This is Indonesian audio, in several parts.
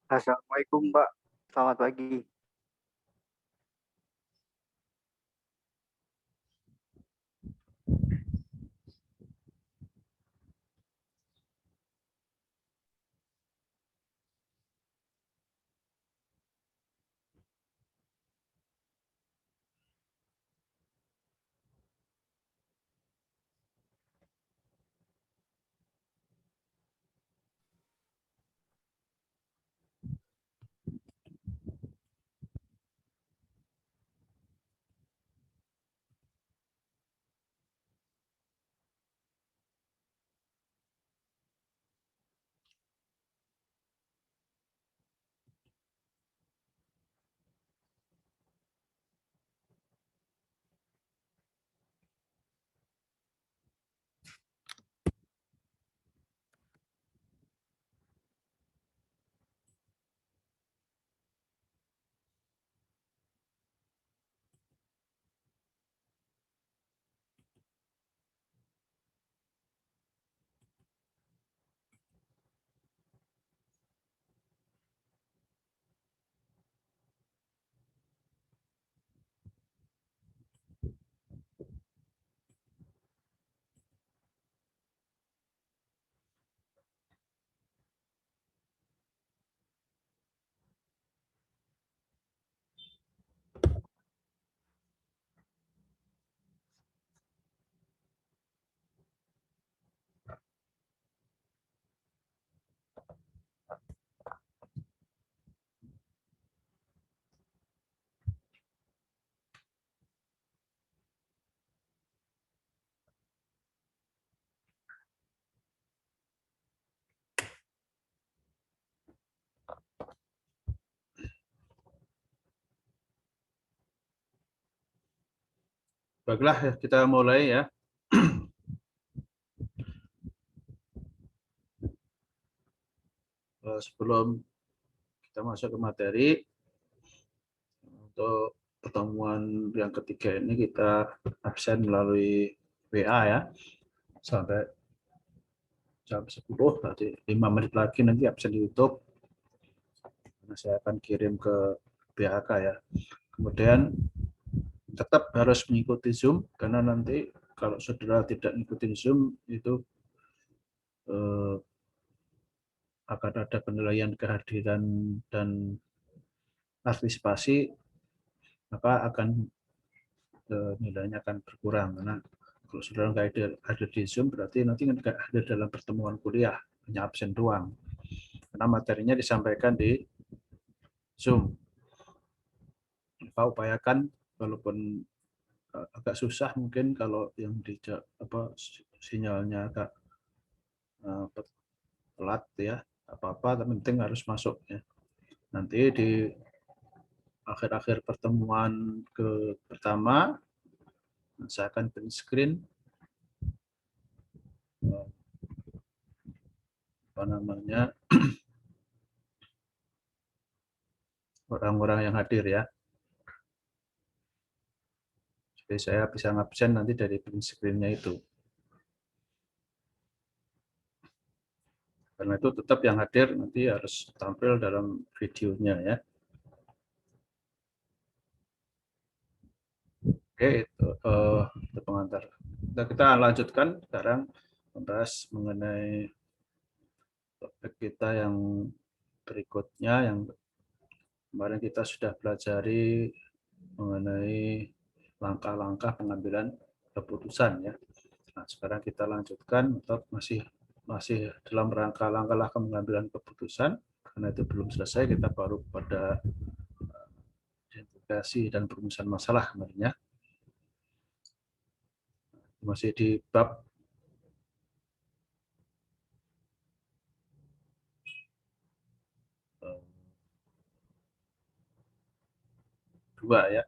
Assalamualaikum, Mbak. Selamat pagi. Baiklah, kita mulai ya. Sebelum kita masuk ke materi, untuk pertemuan yang ketiga ini kita absen melalui WA ya, sampai jam 10, nanti 5 menit lagi nanti absen di YouTube. Karena saya akan kirim ke BHK ya. Kemudian tetap harus mengikuti Zoom, karena nanti kalau saudara tidak mengikuti Zoom, itu akan ada penilaian kehadiran dan partisipasi, maka akan nilainya akan berkurang. Karena kalau saudara nggak hadir di Zoom, berarti nanti nggak hadir dalam pertemuan kuliah, hanya absen doang. Karena materinya disampaikan di Zoom. Maka upayakan, walaupun agak susah mungkin kalau yang di sinyalnya agak telat ya, apa-apa, tapi penting harus masuk ya. Nanti di akhir-akhir pertemuan pertama, saya akan print screen orang-orang yang hadir ya. Jadi saya bisa ngabsen nanti dari print screen-nya itu. Karena itu tetap yang hadir nanti harus tampil dalam videonya ya. Oke, itu pengantar. Kita lanjutkan sekarang membahas mengenai topik kita yang berikutnya, yang kemarin kita sudah pelajari mengenai langkah-langkah pengambilan keputusan ya. Nah, sekarang kita lanjutkan untuk masih dalam rangka langkah-langkah pengambilan keputusan. Karena itu belum selesai, kita baru pada identifikasi dan perumusan masalah kemarin ya. Masih di bab dua ya.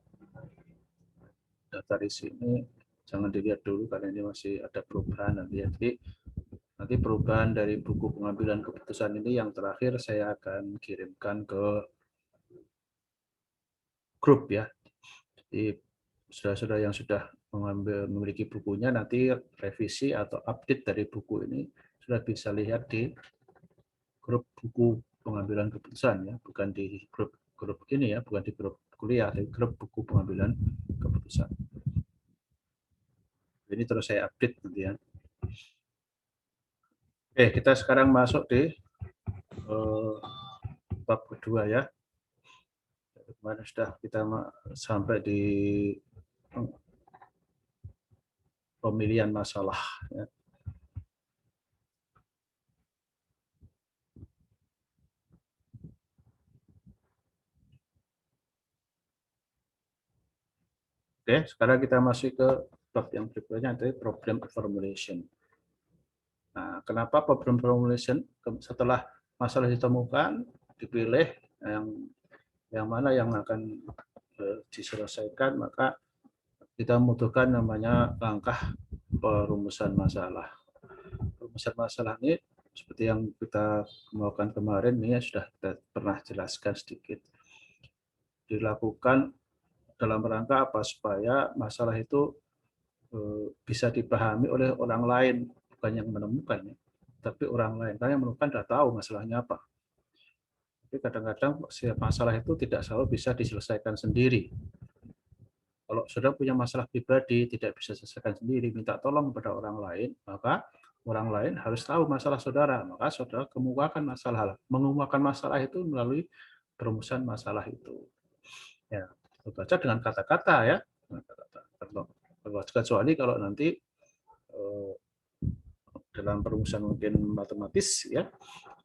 Data di sini jangan dilihat dulu karena ini masih ada perubahan nanti ya. Jadi nanti perubahan dari buku pengambilan keputusan ini yang terakhir saya akan kirimkan ke grup ya. Jadi saudara-saudara yang sudah memiliki bukunya, nanti revisi atau update dari buku ini sudah bisa lihat di grup buku pengambilan keputusan ya, bukan di grup ini ya, bukan di grup kuliah, di grup buku pengambilan keputusan. Ini terus saya update nanti ya. Oke, kita sekarang masuk di bab kedua ya. Kemarin sudah kita sampai di pemilihan masalah ya. Oke, sekarang kita masuk ke bab yang berikutnya, yaitu problem formulation. Nah, kenapa problem formulation? Setelah masalah ditemukan, dipilih yang mana yang akan diselesaikan, maka kita membutuhkan namanya langkah perumusan masalah. Perumusan masalah ini seperti yang kita melakukan kemarin, ini sudah kita pernah jelaskan sedikit. Dilakukan dalam rangka apa? Supaya masalah itu bisa dipahami oleh orang lain, bukan yang menemukan, ya, tapi orang lain. Karena yang menemukan sudah tahu masalahnya apa. Tapi kadang-kadang masalah itu tidak selalu bisa diselesaikan sendiri. Kalau sudah punya masalah pribadi, tidak bisa selesaikan sendiri, minta tolong kepada orang lain, maka orang lain harus tahu masalah saudara. Maka saudara mengemukakan masalah itu melalui perumusan masalah itu. Ya, baca dengan kata-kata ya. Kecuali kalau nanti dalam perumusan mungkin matematis ya,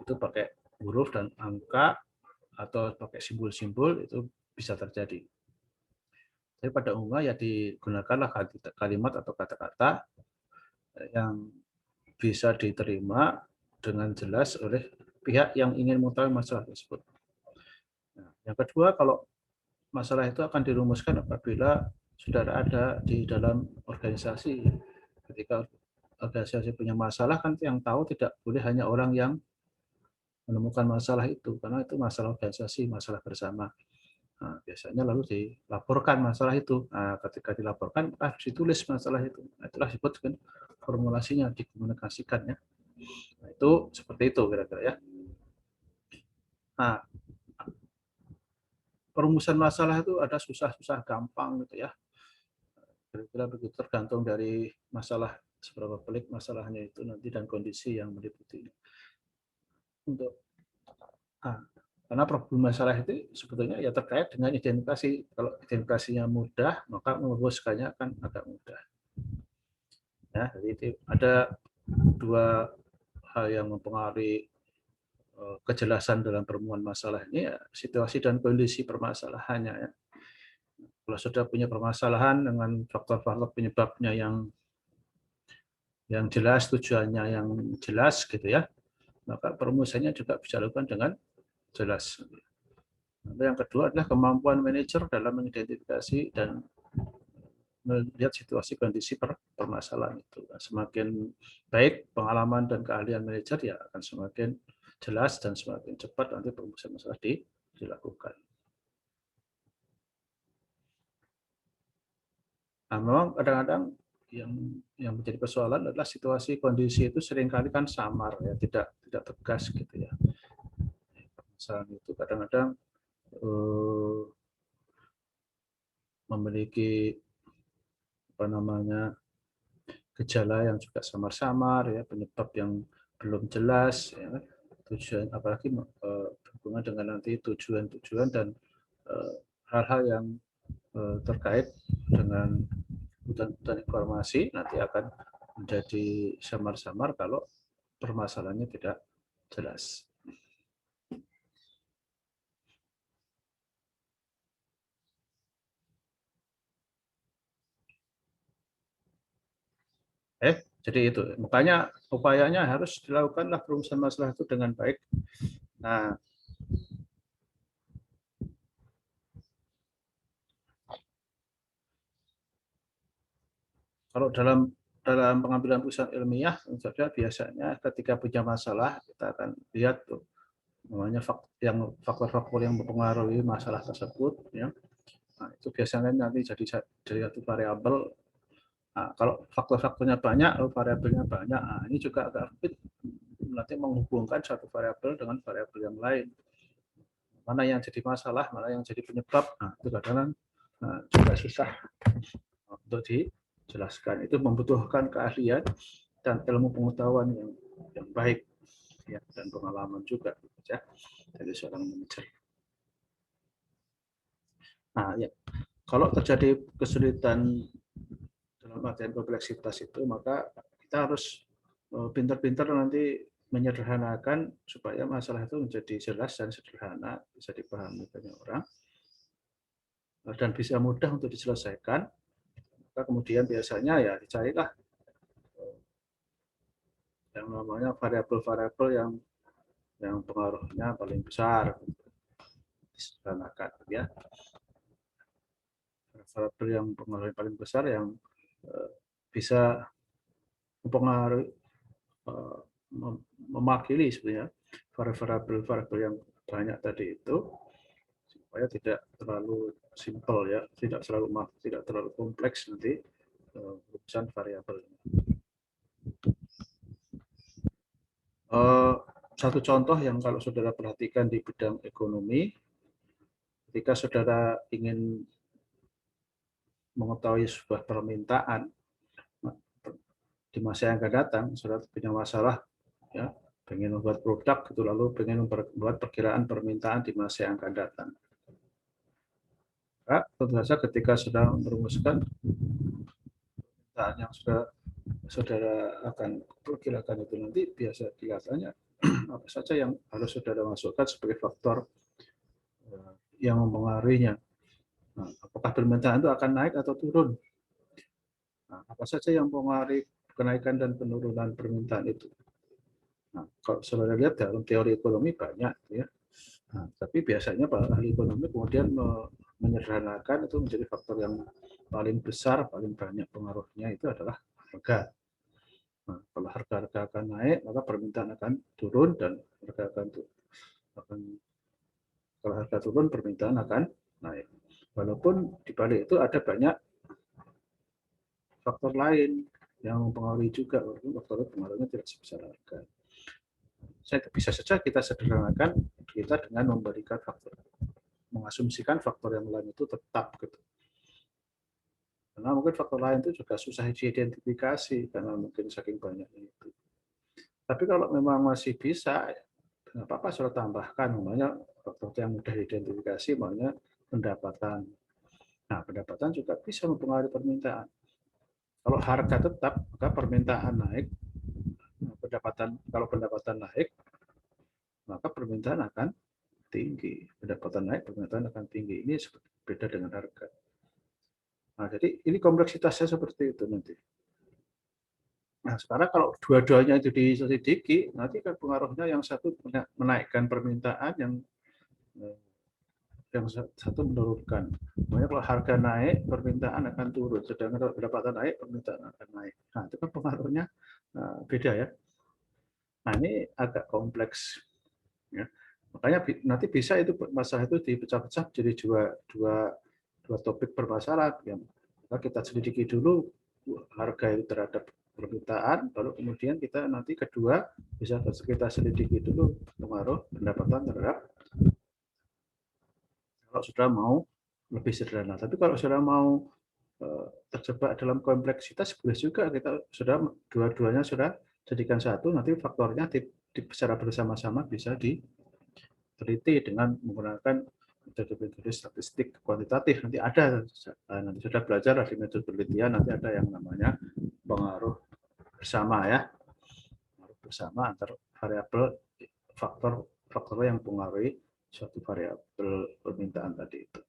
itu pakai huruf dan angka atau pakai simbol-simbol, itu bisa terjadi. Tapi pada umumnya ya digunakanlah kalimat atau kata-kata yang bisa diterima dengan jelas oleh pihak yang ingin mengetahui masalah tersebut. Nah, yang kedua, kalau masalah itu akan dirumuskan apabila saudara ada di dalam organisasi. Ketika organisasi punya masalah, kan yang tahu tidak boleh hanya orang yang menemukan masalah itu, karena itu masalah organisasi, masalah bersama. Nah, biasanya lalu dilaporkan masalah itu. Nah, ketika dilaporkan harus ditulis masalah itu. Nah, itulah disebut kan formulasinya, dikomunikasikan ya. Nah, itu seperti itu kira-kira ya. Nah, perumusan masalah itu ada susah-susah, gampang gitu ya. Kira-kira begitu, tergantung dari masalah, seberapa pelik masalahnya itu nanti dan kondisi yang meliputi. Karena problem masalah itu sebetulnya ya terkait dengan identifikasi. Kalau identifikasinya mudah, maka merumuskannya akan agak mudah. Ya, jadi ada dua hal yang mempengaruhi kejelasan dalam perumusan masalah ini, ya, situasi dan kondisi permasalahannya. Ya. Kalau sudah punya permasalahan dengan faktor-faktor penyebabnya yang jelas, tujuannya yang jelas gitu ya, maka perumusannya juga bisa dilakukan dengan jelas. Yang kedua adalah kemampuan manajer dalam mengidentifikasi dan melihat situasi kondisi permasalahan itu. Semakin baik pengalaman dan keahlian manajer, ya akan semakin jelas dan semakin cepat nanti perumusan masalah dilakukan. Nah, memang kadang-kadang yang menjadi persoalan adalah situasi kondisi itu seringkali kan samar ya, tidak tegas gitu ya. Permasalahan itu kadang-kadang memiliki gejala yang juga samar-samar ya, penyebab yang belum jelas ya, tujuan, apalagi berhubungan dengan nanti tujuan-tujuan dan hal-hal yang terkait dengan kebutuhan informasi nanti akan menjadi samar-samar kalau permasalahannya tidak jelas. Jadi itu, makanya upayanya harus dilakukanlah perumusan masalah itu dengan baik. Nah, kalau dalam pengambilan keputusan ilmiah, saja biasanya ketika punya masalah kita akan lihat tuh namanya faktor-faktor yang mempengaruhi masalah tersebut. Ya. Nah, itu biasanya nanti jadi satu variabel. Nah, kalau faktor-faktornya banyak, variabelnya banyak, nah, ini juga agak rumit nanti menghubungkan satu variabel dengan variabel yang lain. Mana yang jadi masalah, mana yang jadi penyebab. Nah, itu kadang-kadang juga susah untuk dijelaskan. Itu membutuhkan keahlian dan ilmu pengetahuan yang baik ya, dan pengalaman juga ya dari seorang manajer. Nah, ya, kalau terjadi kesulitan dalam artian kompleksitas itu, maka kita harus pintar-pintar nanti menyederhanakan supaya masalah itu menjadi jelas dan sederhana, bisa dipahami banyak orang, dan bisa mudah untuk diselesaikan. Maka kemudian biasanya ya dicarilah yang namanya variabel-variabel yang pengaruhnya paling besar, disederhanakan ya. Variabel yang pengaruhnya paling besar yang bisa mempengaruhi, memakili sebenarnya variabel-variabel yang banyak tadi itu, supaya tidak terlalu simpel ya, tidak terlalu kompleks nanti urusan variabel. Satu contoh yang kalau saudara perhatikan di bidang ekonomi, ketika saudara ingin mengetahui sebuah permintaan di masa yang akan datang, saudara punya masalah ya, pengen membuat produk gitu, lalu pengen membuat perkiraan permintaan di masa yang akan datang. Nah, tentu saja ketika sudah merumuskan permintaan yang sudah saudara akan perkirakan itu, nanti biasa kelihatannya apa saja yang harus saudara masukkan sebagai faktor yang mempengaruhinya. Nah, apakah permintaan itu akan naik atau turun? Nah, apa saja yang mempengaruhi kenaikan dan penurunan permintaan itu? Nah, kalau saudara lihat dalam teori ekonomi banyak, ya. Nah, tapi biasanya para ahli ekonomi kemudian menyederhanakan itu menjadi faktor yang paling besar, paling banyak pengaruhnya itu adalah harga. Nah, kalau harga akan naik, maka permintaan akan turun, dan kalau harga turun, permintaan akan naik. Walaupun di balik itu ada banyak faktor lain yang mempengaruhi juga, walaupun faktor pengaruhnya tidak sebesar harga. Bisa saja kita sederhanakan kita dengan memberikan faktor, mengasumsikan faktor yang lain itu tetap gitu. Karena mungkin faktor lain itu juga susah diidentifikasi karena mungkin saking banyaknya itu. Tapi kalau memang masih bisa, nggak apa-apa sudah tambahkan, namanya faktor yang mudah diidentifikasi, namanya pendapatan. Nah, pendapatan juga bisa mempengaruhi permintaan. Kalau harga tetap, maka permintaan naik. Kalau pendapatan naik, maka permintaan akan tinggi. Pendapatan naik, permintaan akan tinggi. Ini beda dengan harga. Nah, jadi ini kompleksitasnya seperti itu nanti. Nah, sekarang kalau dua-duanya itu diselidiki, nanti kan pengaruhnya yang satu menaikkan permintaan, yang satu menurunkan. Makanya kalau harga naik, permintaan akan turun. Sedangkan kalau pendapatan naik, permintaan akan naik. Nah, itu kan pengaruhnya beda ya. Nah, ini agak kompleks. Ya. Makanya nanti bisa itu masalah itu dipecah-pecah jadi dua topik permasalahan. Yang kita selidiki dulu harga itu terhadap permintaan, baru kemudian kita nanti kedua bisa kita selidiki dulu pengaruh pendapatan terhadap, kalau sudah mau lebih sederhana. Tapi kalau sudah mau terjebak dalam kompleksitas, boleh juga kita sudah dua-duanya sudah jadikan satu, nanti faktornya secara bersama-sama bisa diteliti dengan menggunakan metode statistik kuantitatif. Nanti sudah belajar di metode penelitian, nanti ada yang namanya pengaruh bersama ya, pengaruh bersama antar variabel, faktor yang mempengaruhi suatu variabel permintaan tadi itu.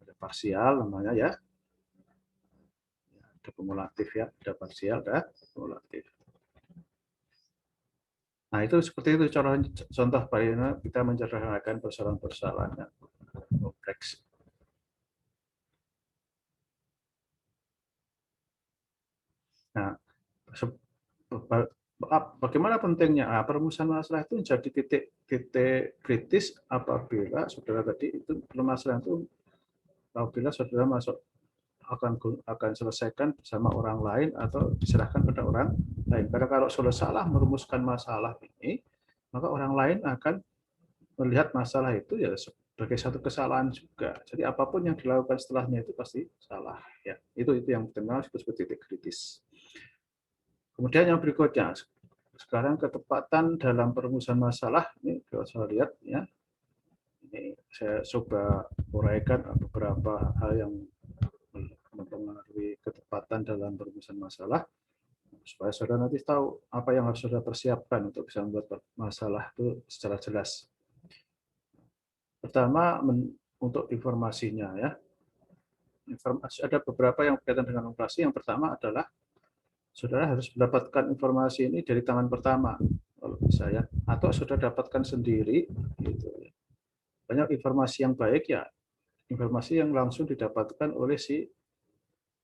Ada parsial namanya ya, ada kumulatif ya, ada parsial, ada kumulatif. Nah, itu seperti itu contoh bagaimana kita menyederhanakan persoalan-persoalan yang kompleks. Nah, bagaimana pentingnya? Nah, perumusan masalah itu jadi titik kritis apabila saudara tadi itu permasalahan itu, apabila saudara masuk akan selesaikan bersama orang lain atau diserahkan pada orang lain. Karena kalau sudah salah merumuskan masalah ini, maka orang lain akan melihat masalah itu ya sebagai satu kesalahan juga. Jadi apapun yang dilakukan setelahnya itu pasti salah. Ya, itu yang terkenal disebut titik kritis. Kemudian yang berikutnya, sekarang ketepatan dalam perumusan masalah. Ini kalau saya lihat ya, ini saya coba uraikan beberapa hal yang mempengaruhi ketepatan dalam perumusan masalah, supaya saudara nanti tahu apa yang harus saudara persiapkan untuk bisa membuat masalah itu secara jelas. Pertama, untuk informasinya ya. Ada beberapa yang berkaitan dengan informasi. Yang pertama adalah saudara harus mendapatkan informasi ini dari tangan pertama, kalau bisa ya, atau saudara dapatkan sendiri. Gitu. Banyak informasi yang baik ya, informasi yang langsung didapatkan oleh si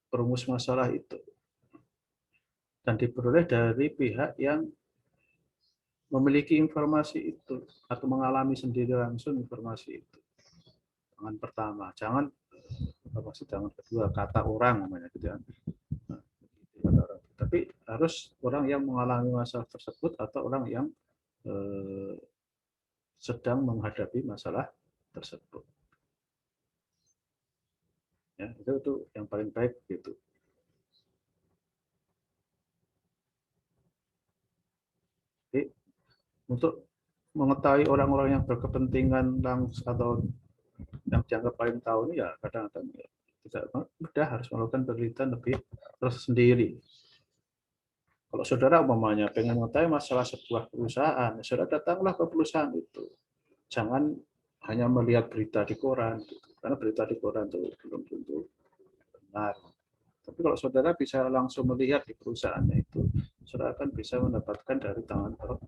perumus masalah itu, dan diperoleh dari pihak yang memiliki informasi itu atau mengalami sendiri langsung informasi itu. Tangan pertama, jangan informasi tangan kedua, kata orang namanya gitu ya. Tapi harus orang yang mengalami masalah tersebut atau orang yang sedang menghadapi masalah tersebut. Ya, itu yang paling baik gitu. Jadi, untuk mengetahui orang-orang yang berkepentingan langsung atau yang dianggap paling tahu ini ya kadang-kadang tidak mudah, harus melakukan penelitian lebih tersendiri. Kalau saudara umpamanya pengen mengetahui masalah sebuah perusahaan, saudara datanglah ke perusahaan itu. Jangan hanya melihat berita di koran, gitu. Karena berita di koran itu belum tentu benar. Tapi kalau saudara bisa langsung melihat di perusahaannya itu, saudara akan bisa mendapatkan dari tangan orang.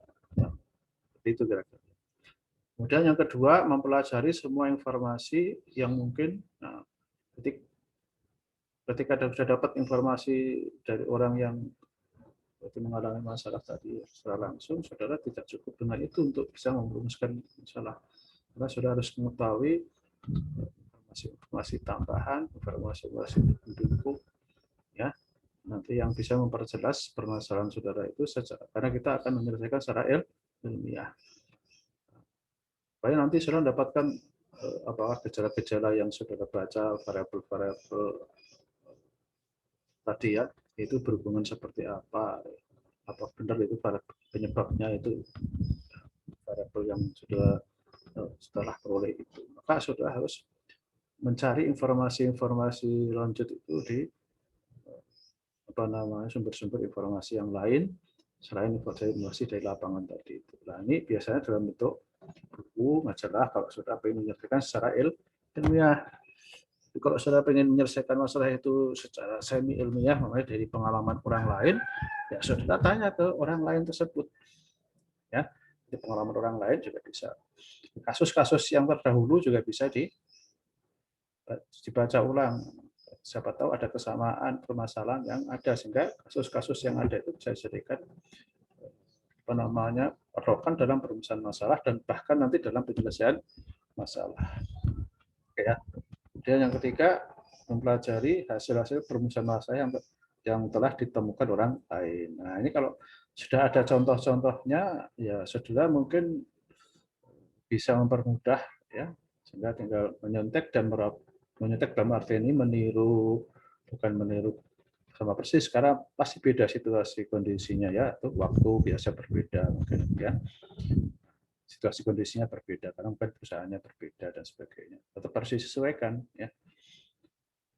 Itu kira-kira. Kemudian yang kedua, mempelajari semua informasi yang mungkin. Nah, ketika sudah dapat informasi dari orang yang mengalami masalah tadi secara langsung, saudara tidak cukup dengan itu untuk bisa merumuskan masalah. Karena saudara harus mengetahui informasi tambahan, informasi pendukung, ya, nanti yang bisa memperjelas permasalahan saudara itu karena kita akan menyelesaikan secara ilmiah. Supaya nanti saudara dapatkan apakah gejala-gejala yang saudara baca, variabel-variabel tadi ya, itu berhubungan seperti apa benar itu penyebabnya itu variabel yang sudah setelah peroleh itu. Maka saudara harus mencari informasi-informasi lanjut itu di sumber-sumber informasi yang lain selain informasi dari lapangan tadi itu. Nah, ini biasanya dalam bentuk buku, majalah kalau saudara ingin menyelesaikan secara ilmiah. Kalau saudara ingin menyelesaikan masalah itu secara semi ilmiah, makanya dari pengalaman orang lain, ya saudara tanya ke orang lain tersebut. Ya, di pengalaman orang lain juga bisa. Kasus-kasus yang terdahulu juga bisa dibaca ulang. Siapa tahu ada kesamaan permasalahan yang ada, sehingga kasus-kasus yang ada itu bisa dijadikan patokan dalam perumusan masalah dan bahkan nanti dalam penyelesaian masalah. Oke ya. Kemudian yang ketiga, mempelajari hasil-hasil perumusan masalah yang telah ditemukan orang lain. Nah, ini kalau sudah ada contoh-contohnya, ya saudara mungkin bisa mempermudah ya, sehingga tinggal menyontek dalam arti ini meniru, bukan meniru sama persis karena pasti beda situasi kondisinya ya, atau waktu biasa berbeda mungkin ya, situasi kondisinya berbeda karena mungkin perusahaannya berbeda dan sebagainya, tetap harus disesuaikan ya.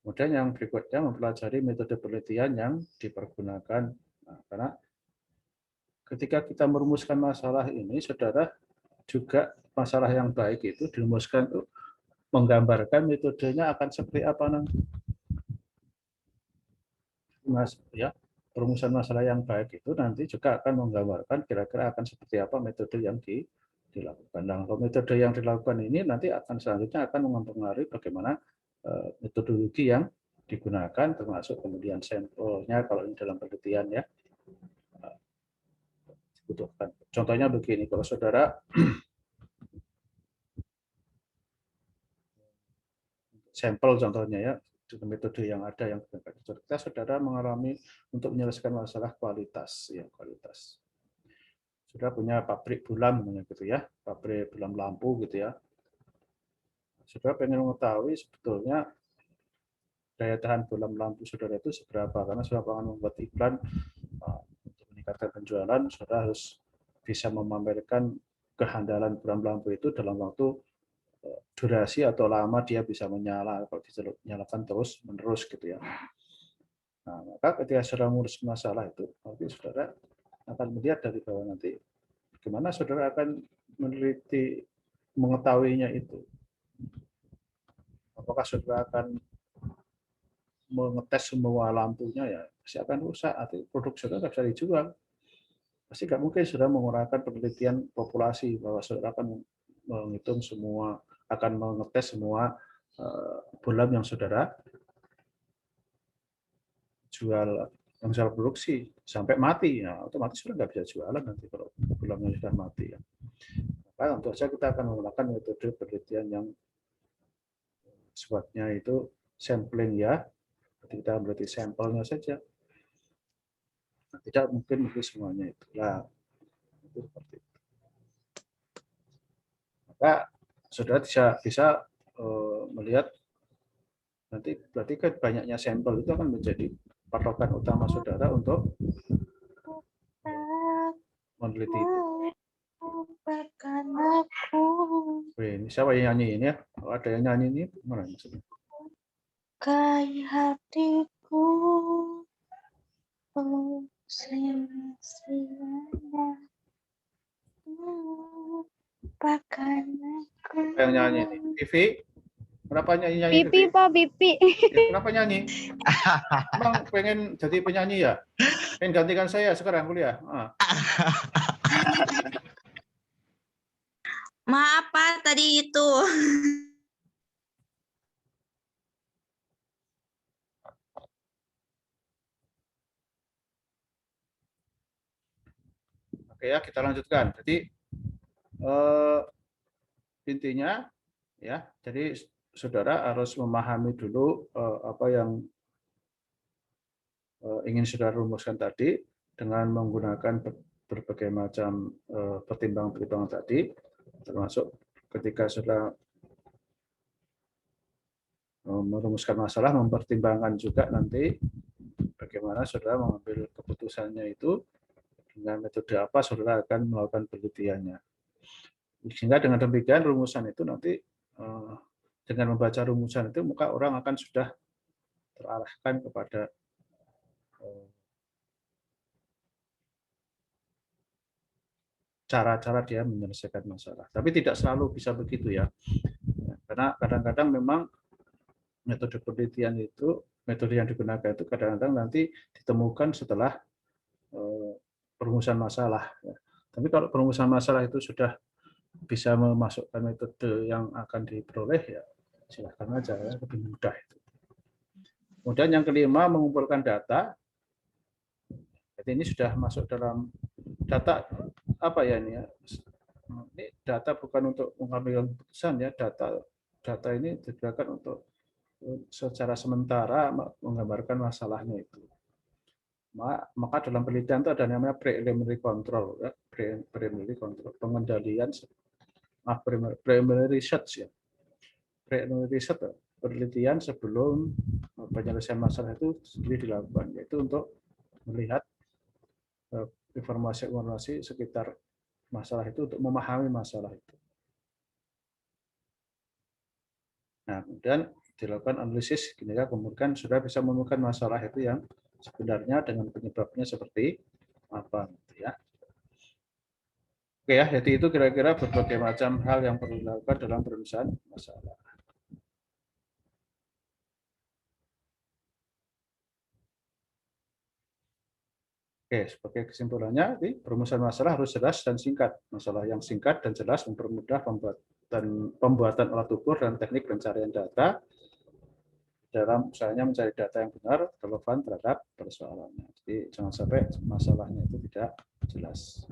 Kemudian yang berikutnya mempelajari metode penelitian yang dipergunakan. Nah, karena ketika kita merumuskan masalah ini, saudara juga masalah yang baik itu dirumuskan itu menggambarkan metodenya akan seperti apa nanti. Ya, perumusan masalah yang baik itu nanti juga akan menggambarkan kira-kira akan seperti apa metode yang dilakukan. Nah, kalau metode yang dilakukan ini nanti akan selanjutnya akan mempengaruhi bagaimana metodologi yang digunakan, termasuk kemudian sampelnya kalau ini dalam penelitian ya dibutuhkan. Contohnya begini, kalau saudara sampel contohnya ya, metode yang ada yang kita saudara mengalami untuk menyelesaikan masalah kualitas ya, kualitas. Sudah punya pabrik bulam gitu ya, pabrik bulam lampu gitu ya. Saudara pengen mengetahui sebetulnya daya tahan bulam lampu saudara itu seberapa, karena saudara akan membuat iklan untuk meningkatkan penjualan, saudara harus bisa memamerkan kehandalan bulam lampu itu dalam waktu durasi atau lama dia bisa menyala, kalau dinyalakan terus menerus gitu ya. Nah, maka ketika saudara mengurus masalah itu, nanti saudara akan melihat dari bawah nanti bagaimana saudara akan meneliti mengetahuinya itu. Apakah saudara akan mengetes semua lampunya ya pasti akan rusak, atau produk saudara nggak bisa dijual. Pasti nggak mungkin saudara menggunakan penelitian populasi bahwa saudara akan menghitung semua, akan mengetes semua bulan yang saudara jual, yang saudara produksi sampai mati, ya otomatis sudah nggak bisa jualan nanti kalau bulannya sudah mati ya. Maka tentu saja kita akan menggunakan metode penelitian yang sifatnya itu sampling ya, kita berarti sampelnya saja. Nah, tidak mungkin semuanya itu. Nah, itu seperti itu. Maka saudara bisa melihat nanti berarti kan banyaknya sampel itu akan menjadi patokan utama saudara untuk meneliti itu. Wih, ini siapa yang nyanyi ini ya? Kalau ada yang nyanyi ini, mana maksudnya? Kai hatiku lupakan aku. Siapa yang nyanyi ini? Vivi? Kenapa nyanyi-nyanyi Pipi, Vivi? Pak, pipi. Ya, kenapa nyanyi? Emang pengen jadi penyanyi ya? Pengen gantikan saya sekarang kuliah? Maaf, Pak, tadi itu. Oke ya, kita lanjutkan. Jadi intinya ya, jadi saudara harus memahami dulu apa yang ingin saudara rumuskan tadi dengan menggunakan berbagai macam pertimbangan-pertimbangan tadi, termasuk ketika saudara merumuskan masalah, mempertimbangkan juga nanti bagaimana saudara mengambil keputusannya itu, dengan metode apa saudara akan melakukan penelitiannya. Sehingga dengan demikian rumusan itu nanti dengan membaca rumusan itu maka orang akan sudah terarahkan kepada cara-cara dia menyelesaikan masalah. Tapi tidak selalu bisa begitu ya. Karena kadang-kadang memang metode penelitian itu, metode yang digunakan itu kadang-kadang nanti ditemukan setelah perumusan masalah. Tapi kalau perumusan masalah itu sudah bisa memasukkan metode yang akan diperoleh, ya silahkan aja, ya, lebih mudah itu. Kemudian yang kelima, mengumpulkan data. Jadi ini sudah masuk dalam data apa ya ini ya? Ini data bukan untuk mengambil keputusan ya, data ini digunakan untuk secara sementara menggambarkan masalahnya itu. Maka dalam penelitian itu ada namanya preliminary control, ya, preliminary control, pengendalian, preliminary research ya, preliminary research, penelitian sebelum penyelesaian masalah itu sendiri dilakukan, yaitu untuk melihat informasi-informasi sekitar masalah itu untuk memahami masalah itu. Nah, kemudian dilakukan analisis, kemudian sudah bisa menemukan masalah itu yang sebenarnya dengan penyebabnya seperti apa, gitu ya. Oke ya, jadi itu kira-kira berbagai macam hal yang perlu dilakukan dalam perurusan masalah. Oke, sebagai kesimpulannya, perumusan masalah harus jelas dan singkat. Masalah yang singkat dan jelas mempermudah pembuatan alat ukur dan teknik pencarian data dalam usahanya mencari data yang benar, relevan terhadap persoalannya. Jadi jangan sampai masalahnya itu tidak jelas.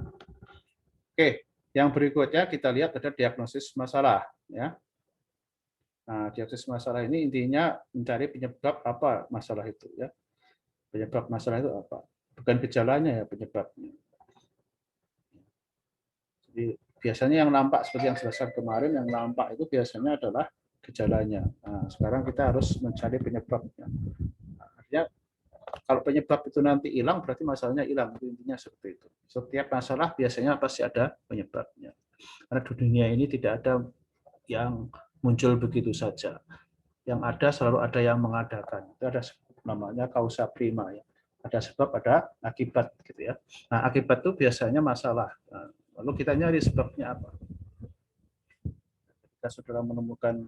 Oke, yang berikutnya kita lihat ada diagnosis masalah. Ya. Nah, diagnosis masalah ini intinya mencari penyebab apa masalah itu ya. Penyebab masalah itu apa? Bukan gejalanya ya, penyebabnya. Jadi biasanya yang nampak seperti yang jelaskan kemarin, yang nampak itu biasanya adalah gejalanya. Nah, sekarang kita harus mencari penyebabnya. Artinya kalau penyebab itu nanti hilang, berarti masalahnya hilang. Intinya seperti itu. Setiap masalah biasanya pasti ada penyebabnya. Karena di dunia ini tidak ada yang muncul begitu saja. Yang ada selalu ada yang mengadakan. Itu ada namanya kausa prima ya. Ada sebab, ada akibat gitu ya. Nah, akibat itu biasanya masalah. Nah, lalu kita nyari sebabnya apa. Ketika saudara menemukan,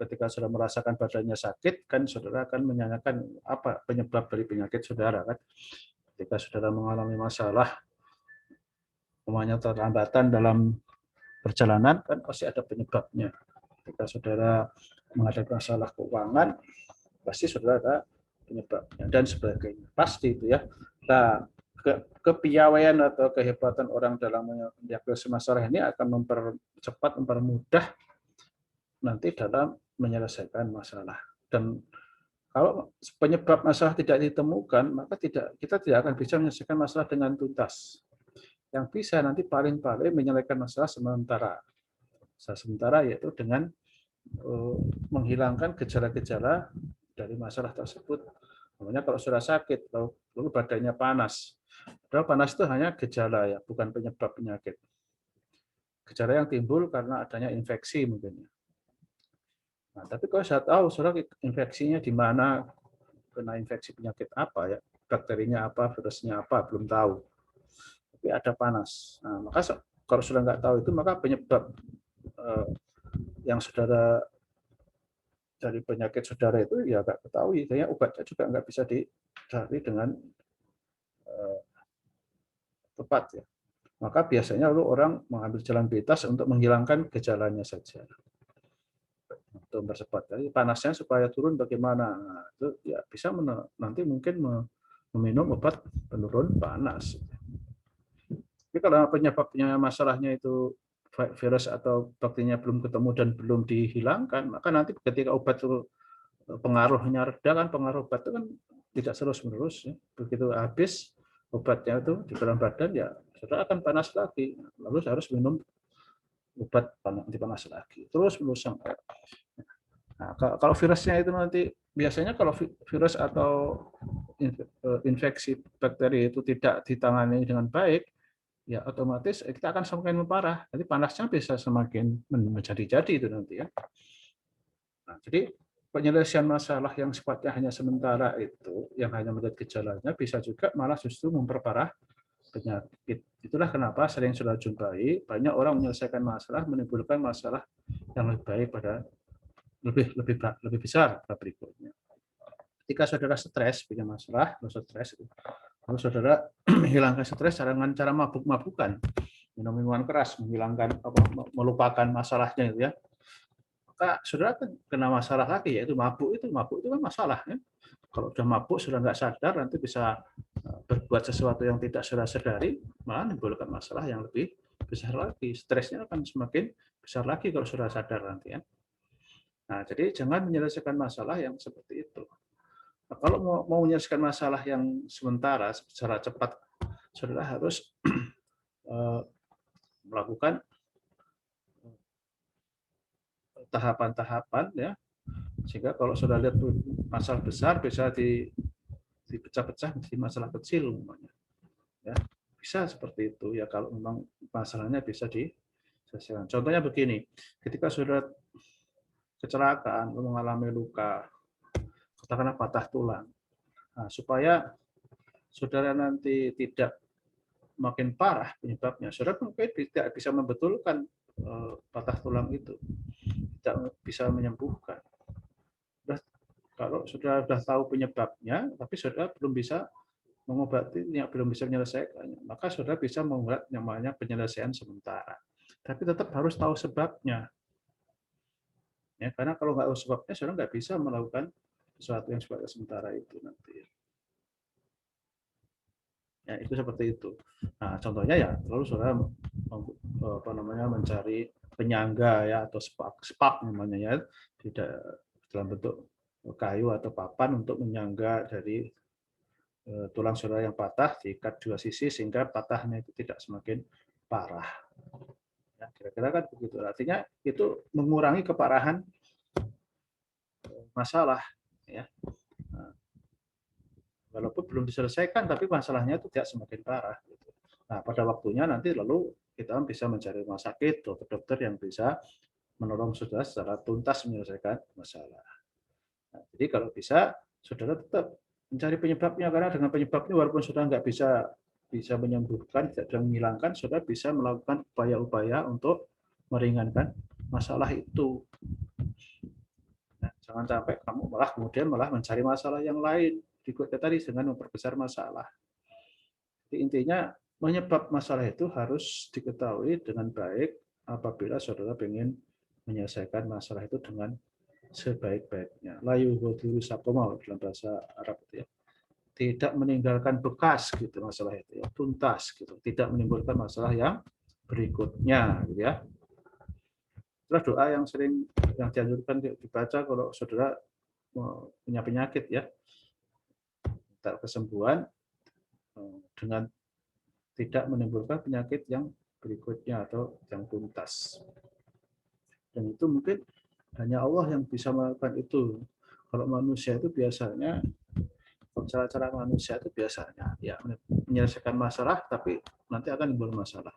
ketika saudara merasakan badannya sakit, kan saudara akan menanyakan apa penyebab dari penyakit saudara kan. Ketika saudara mengalami masalah, namanya terlambatan dalam perjalanan, kan pasti ada penyebabnya. Ketika saudara menghadapi masalah keuangan, pasti saudara ada penyebabnya dan sebagainya. Pasti itu ya. Nah, kepiawaian atau kehebatan orang dalam mendiagnosis masalah ini akan mempercepat, mempermudah nanti dalam menyelesaikan masalah. Dan kalau penyebab masalah tidak ditemukan, maka kita tidak akan bisa menyelesaikan masalah dengan tuntas. Yang bisa nanti paling-paling menyelesaikan masalah sementara. Sementara yaitu dengan menghilangkan gejala-gejala dari masalah tersebut. Namanya kalau sudah sakit, lalu badannya panas. Padahal panas itu hanya gejala ya, bukan penyebab penyakit. Gejala yang timbul karena adanya infeksi mungkin. Nah, tapi kalau saya tahu, saudara infeksinya di mana, kena infeksi penyakit apa ya, bakterinya apa, virusnya apa, belum tahu. Tapi ada panas. Nah, maka kalau sudah nggak tahu itu, maka penyebab yang saudara dari penyakit saudara itu ya nggak ketahui, kayaknya obatnya juga nggak bisa dicari dengan tepat ya. Maka biasanya orang mengambil jalan pintas untuk menghilangkan gejalanya saja. Untuk mempercepat. Jadi panasnya supaya turun bagaimana? Nah, itu ya bisa nanti mungkin meminum obat penurun panas. Tapi kalau penyebabnya masalahnya itu virus atau bakterinya belum ketemu dan belum dihilangkan, maka nanti ketika obat itu pengaruhnya reda kan, pengaruh obat itu kan tidak terus-menerus. Ya. Begitu habis obatnya itu di dalam badan, ya saudara akan panas lagi. Lalu harus minum obat anti panas lagi. Terus menerus. Nah, kalau virusnya itu nanti, biasanya kalau virus atau infeksi bakteri itu tidak ditangani dengan baik, ya otomatis kita akan semakin memparah. Jadi panasnya bisa semakin menjadi-jadi itu nanti ya. Nah, jadi penyelesaian masalah yang sifatnya hanya sementara itu, yang hanya melihat gejalanya, bisa juga malah justru memperparah penyakit. Itulah kenapa sering sudah jumpai banyak orang menyelesaikan masalah, menimbulkan masalah yang lebih baik pada lebih besar berikutnya. Ketika saudara stres, punya masalah, stres, lalu saudara menghilangkan stres dengan cara mabuk-mabukan, minum minuman keras, menghilangkan melupakan masalahnya itu ya. Maka saudara kena masalah lagi, yaitu mabuk itu kan masalah ya. Kalau sudah mabuk, sudah nggak sadar, nanti bisa berbuat sesuatu yang tidak saudara sadari, malah menimbulkan masalah yang lebih besar lagi. Stresnya akan semakin besar lagi kalau sudah sadar nanti ya. Nah, jadi jangan menyelesaikan masalah yang seperti itu. Nah, kalau mau menyelesaikan masalah yang sementara secara cepat, saudara harus melakukan tahapan-tahapan ya, sehingga kalau sudah lihat masalah besar bisa dipecah-pecah menjadi masalah kecil umumnya. Ya, bisa seperti itu ya kalau memang masalahnya bisa diselesaikan. Contohnya begini, ketika saudara kecelakaan, mengalami luka, katakanlah patah tulang. Nah, supaya saudara nanti tidak makin parah penyebabnya, saudara mungkin tidak bisa membetulkan patah tulang itu, tidak bisa menyembuhkan. Kalau sudah tahu penyebabnya, tapi saudara belum bisa mengobatinya, belum bisa menyelesaikannya, maka saudara bisa membuat namanya penyelesaian sementara. Tapi tetap harus tahu sebabnya. Ya, karena kalau nggak tahu sebabnya, saudara nggak bisa melakukan sesuatu yang sifatnya sementara itu nanti. Ya, itu seperti itu. Nah, contohnya ya, lalu saudara mencari penyangga ya atau spak namanya ya, tidak dalam bentuk kayu atau papan untuk menyangga dari tulang saudara yang patah, diikat dua sisi sehingga patahnya itu tidak semakin parah. Ya, kira-kira kan begitu. Artinya itu mengurangi keparahan masalah. Ya. Nah, walaupun belum diselesaikan, tapi masalahnya itu tidak semakin parah. Gitu. Nah, pada waktunya nanti lalu kita bisa mencari rumah sakit, dokter-dokter yang bisa menolong saudara secara tuntas menyelesaikan masalah. Nah, jadi kalau bisa, saudara tetap mencari penyebabnya, karena dengan penyebabnya walaupun saudara nggak bisa menyembuhkan, tidak menghilangkan, saudara bisa melakukan upaya-upaya untuk meringankan masalah itu. Nah, jangan sampai kamu kemudian mencari masalah yang lain berikutnya tadi dengan memperbesar masalah. Jadi intinya penyebab masalah itu harus diketahui dengan baik apabila saudara ingin menyelesaikan masalah itu dengan sebaik-baiknya. La yughadiru saqama dalam bahasa Arab itu ya. Tidak meninggalkan bekas gitu masalah itu ya, tuntas gitu. Tidak menimbulkan masalah yang berikutnya gitu ya. Terus doa yang sering yang dianjurkan dibaca kalau saudara punya penyakit ya. Minta kesembuhan dengan tidak menimbulkan penyakit yang berikutnya atau yang tuntas. Dan itu mungkin hanya Allah yang bisa melakukan itu. Kalau manusia itu biasanya, cara-cara manusia itu biasanya ya menyelesaikan masalah, tapi nanti akan timbul masalah.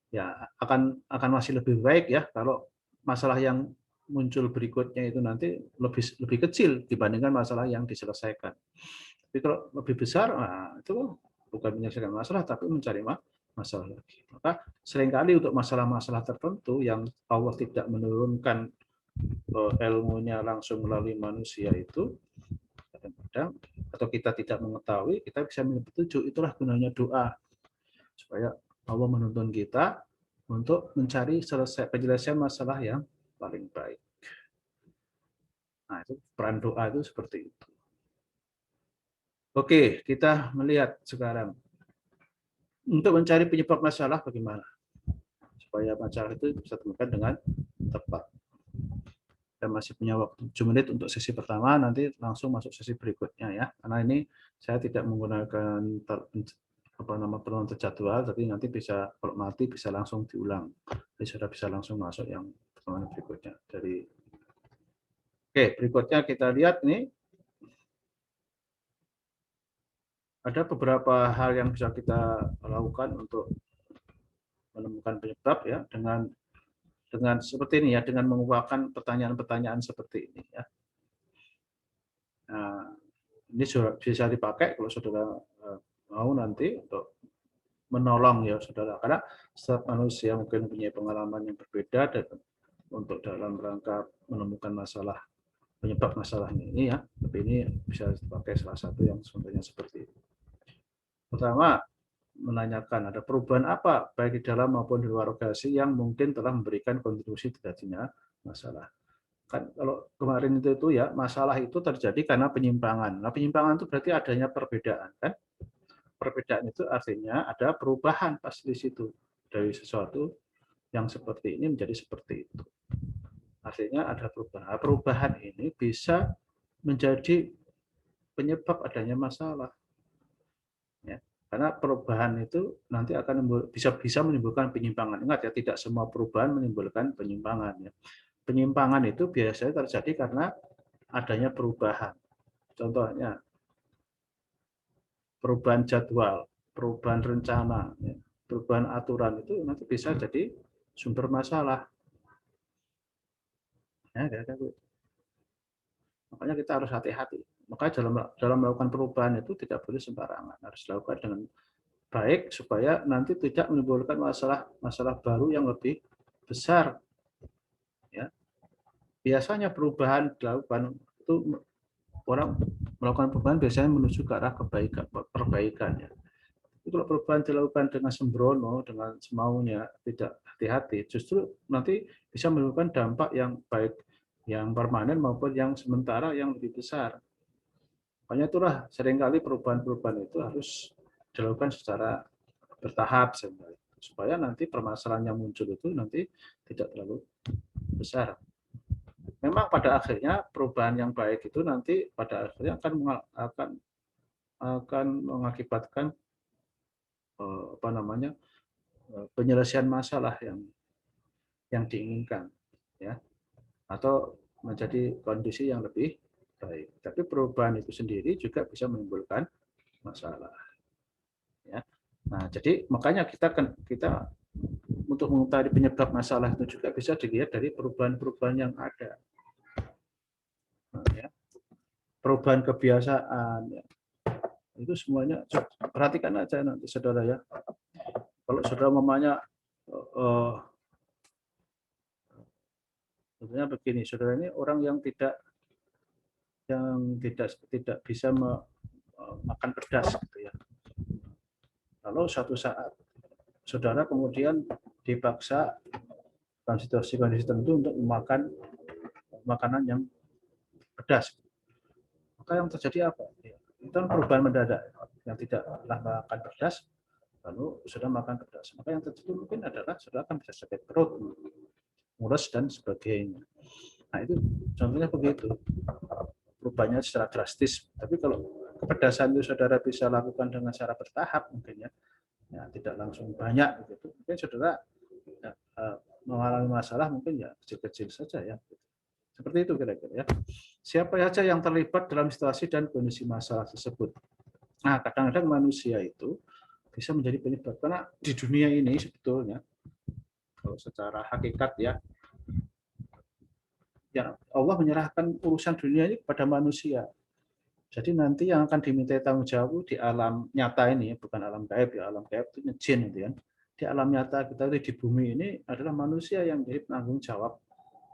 Ya akan masih lebih baik ya kalau masalah yang muncul berikutnya itu nanti lebih kecil dibandingkan masalah yang diselesaikan. Tapi kalau lebih besar, nah, itu bukan menyelesaikan masalah, tapi mencari masalah lagi. Maka seringkali untuk masalah-masalah tertentu yang Allah tidak menurunkan ilmunya langsung melalui manusia itu, kadang-kadang atau kita tidak mengetahui, kita bisa minta petunjuk. Itulah gunanya doa, supaya Allah menuntun kita untuk mencari penyelesaian masalah yang paling baik. Nah, itu peran doa itu seperti itu. Oke, kita melihat sekarang untuk mencari penyebab masalah bagaimana supaya masalah itu bisa ditemukan dengan tepat. Kita masih punya waktu 7 menit untuk sesi pertama, nanti langsung masuk sesi berikutnya ya. Karena ini saya tidak menggunakan pertemuan terjadwal, tapi nanti bisa kalau mati bisa langsung diulang. Jadi sudah bisa langsung masuk yang pertemuan berikutnya. Oke, berikutnya kita lihat nih. Ada beberapa hal yang bisa kita lakukan untuk menemukan penyebab ya dengan seperti ini ya, dengan menguapkan pertanyaan-pertanyaan seperti ini ya. Nah, ini bisa dipakai kalau saudara mau nanti untuk menolong ya saudara, karena setiap manusia mungkin punya pengalaman yang berbeda dan untuk dalam rangka menemukan penyebab masalahnya ini ya. Tapi ini bisa dipakai salah satu yang contohnya seperti ini. Pertama, menanyakan ada perubahan apa baik di dalam maupun di luar organisasi yang mungkin telah memberikan kontribusi terjadinya masalah. Kan kalau kemarin itu ya, masalah itu terjadi karena penyimpangan. Nah, penyimpangan itu berarti adanya perbedaan kan? Perbedaan itu artinya ada perubahan pasti di situ dari sesuatu yang seperti ini menjadi seperti itu. Artinya ada perubahan. Nah, perubahan ini bisa menjadi penyebab adanya masalah. Ya. Karena perubahan itu nanti akan bisa menimbulkan penyimpangan. Ingat ya, tidak semua perubahan menimbulkan penyimpangan. Ya. Penyimpangan itu biasanya terjadi karena adanya perubahan. Contohnya, perubahan jadwal, perubahan rencana, ya. Perubahan aturan itu nanti bisa jadi sumber masalah. Ya, makanya kita harus hati-hati. Makanya dalam melakukan perubahan itu tidak boleh sembarangan. Harus dilakukan dengan baik supaya nanti tidak menimbulkan masalah baru yang lebih besar. Ya. Biasanya perubahan dilakukan itu orang melakukan perubahan biasanya menuju ke arah perbaikan ya. Tapi kalau perubahan dilakukan dengan sembrono, dengan semaunya, tidak hati-hati, justru nanti bisa menimbulkan dampak yang baik, yang permanen maupun yang sementara yang lebih besar. Makanya itulah seringkali perubahan-perubahan itu harus dilakukan secara bertahap sebenarnya. supaya nanti permasalahan yang muncul itu nanti tidak terlalu besar. Memang pada akhirnya perubahan yang baik itu nanti pada akhirnya akan mengakibatkan apa namanya penyelesaian masalah yang diinginkan, ya, atau menjadi kondisi yang lebih baik. Tapi perubahan itu sendiri juga bisa menimbulkan masalah, ya. Nah, jadi makanya kita untuk mengetahui penyebab masalah itu juga bisa dilihat dari perubahan-perubahan yang ada, ya. Perubahan kebiasaan, ya. Itu semuanya perhatikan aja nanti saudara, ya. Kalau saudara mamanya sebenarnya begini, saudara ini orang yang tidak bisa makan pedas, gitu ya. Lalu suatu saat saudara kemudian dipaksa dalam situasi-kondisi tertentu untuk memakan makanan yang pedas, maka yang terjadi apa? Itu kan perubahan mendadak, yang tidak pernah makan pedas lalu sudah makan pedas, maka yang terjadi mungkin adalah saudara akan bisa sakit perut, mules dan sebagainya. Nah, itu contohnya begitu, perubahannya secara drastis. Tapi kalau kepedasan itu saudara bisa lakukan dengan cara bertahap mungkin, ya tidak langsung banyak gitu. Mungkin saudara mengalami masalah mungkin ya kecil-kecil saja, ya. Seperti itu kira-kira, ya. Siapa saja yang terlibat dalam situasi dan kondisi masalah tersebut. Nah, kadang-kadang manusia itu bisa menjadi penyebab, karena di dunia ini sebetulnya kalau secara hakikat, ya Allah menyerahkan urusan dunia ini kepada manusia. Jadi nanti yang akan dimintai tanggung jawab di alam nyata ini, bukan alam gaib, ya. Alam gaib itu jin, gitu kan. Di alam nyata kita di bumi ini adalah manusia yang menjadi penanggung jawab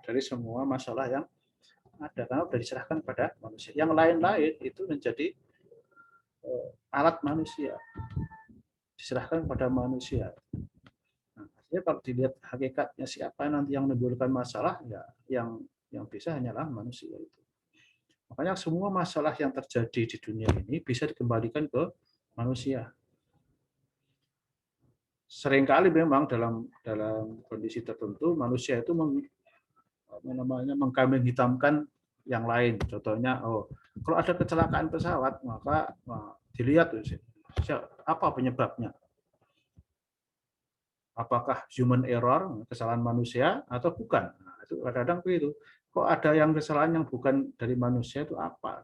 dari semua masalah yang ada, karena sudah diserahkan pada manusia. Yang lain-lain itu menjadi alat manusia, diserahkan pada manusia. Nah, kalau dilihat hakikatnya siapa nanti yang menimbulkan masalah, ya yang bisa hanyalah manusia itu. Makanya semua masalah yang terjadi di dunia ini bisa dikembalikan ke manusia. Seringkali memang dalam kondisi tertentu manusia itu mengkambing hitamkan yang lain. Contohnya, kalau ada kecelakaan pesawat, maka dilihat apa penyebabnya. Apakah human error, kesalahan manusia, atau bukan? Nah, itu kadang-kadang begitu. Kok ada yang kesalahan yang bukan dari manusia, itu apa?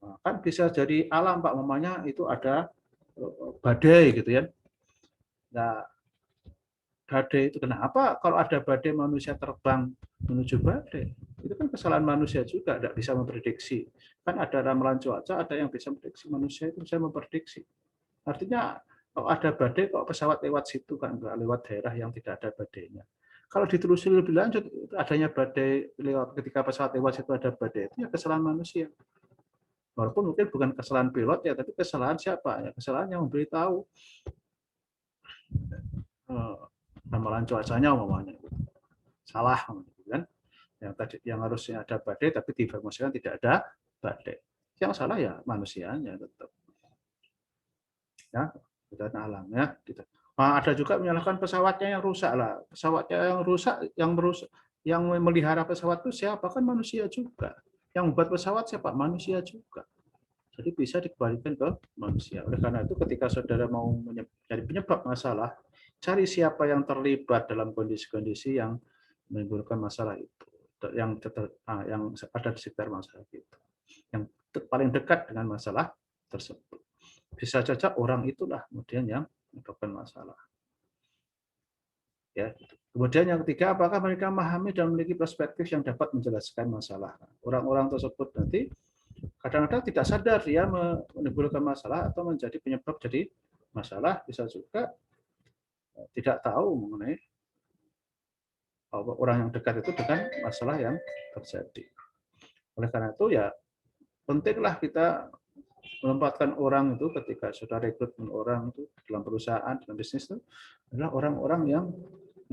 Nah, kan bisa jadi alam, Pak. Mamanya itu ada badai, gitu ya. Nah, badai itu kenapa kalau ada badai manusia terbang menuju badai? Itu kan kesalahan manusia juga, tidak bisa memprediksi. Kan ada ramalan cuaca, ada yang bisa memprediksi, manusia itu bisa memprediksi. Artinya kalau ada badai, kok pesawat lewat situ, kan nggak lewat daerah yang tidak ada badainya. Kalau ditelusuri lebih lanjut, adanya badai lewat, ketika pesawat lewat situ ada badai, itu ya kesalahan manusia. Walaupun mungkin bukan kesalahan pilot, ya, tapi kesalahan siapa? Ya, kesalahan yang memberitahu ramalan cuacanya umpamanya salah, kan? Yang harusnya ada badai, tapi diinformasikan tidak ada badai. Yang salah ya manusianya tetap. Ya, dan alamnya gitu. Nah, ada juga menyalahkan pesawatnya yang rusak lah. Pesawatnya yang rusak, yang memelihara pesawat itu siapa? Kan manusia juga. Yang membuat pesawat siapa? Manusia juga. Jadi bisa dikembalikan ke manusia. Oleh karena itu ketika saudara mau mencari penyebab masalah, cari siapa yang terlibat dalam kondisi-kondisi yang menimbulkan masalah itu, yang ada di sekitar masalah itu, yang paling dekat dengan masalah tersebut. Bisa saja orang itulah kemudian yang menyebabkan masalah. Ya. Kemudian yang ketiga, apakah mereka memahami dan memiliki perspektif yang dapat menjelaskan masalah. Orang-orang tersebut nanti kadang-kadang tidak sadar dia menimbulkan masalah atau menjadi penyebab jadi masalah, bisa juga tidak tahu mengenai orang yang dekat itu dengan masalah yang terjadi. Oleh karena itu ya pentinglah kita menempatkan orang itu ketika sudah rekrutmen orang itu dalam perusahaan, dalam bisnis itu adalah orang-orang yang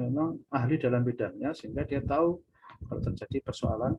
memang ahli dalam bidangnya, sehingga dia tahu kalau terjadi persoalan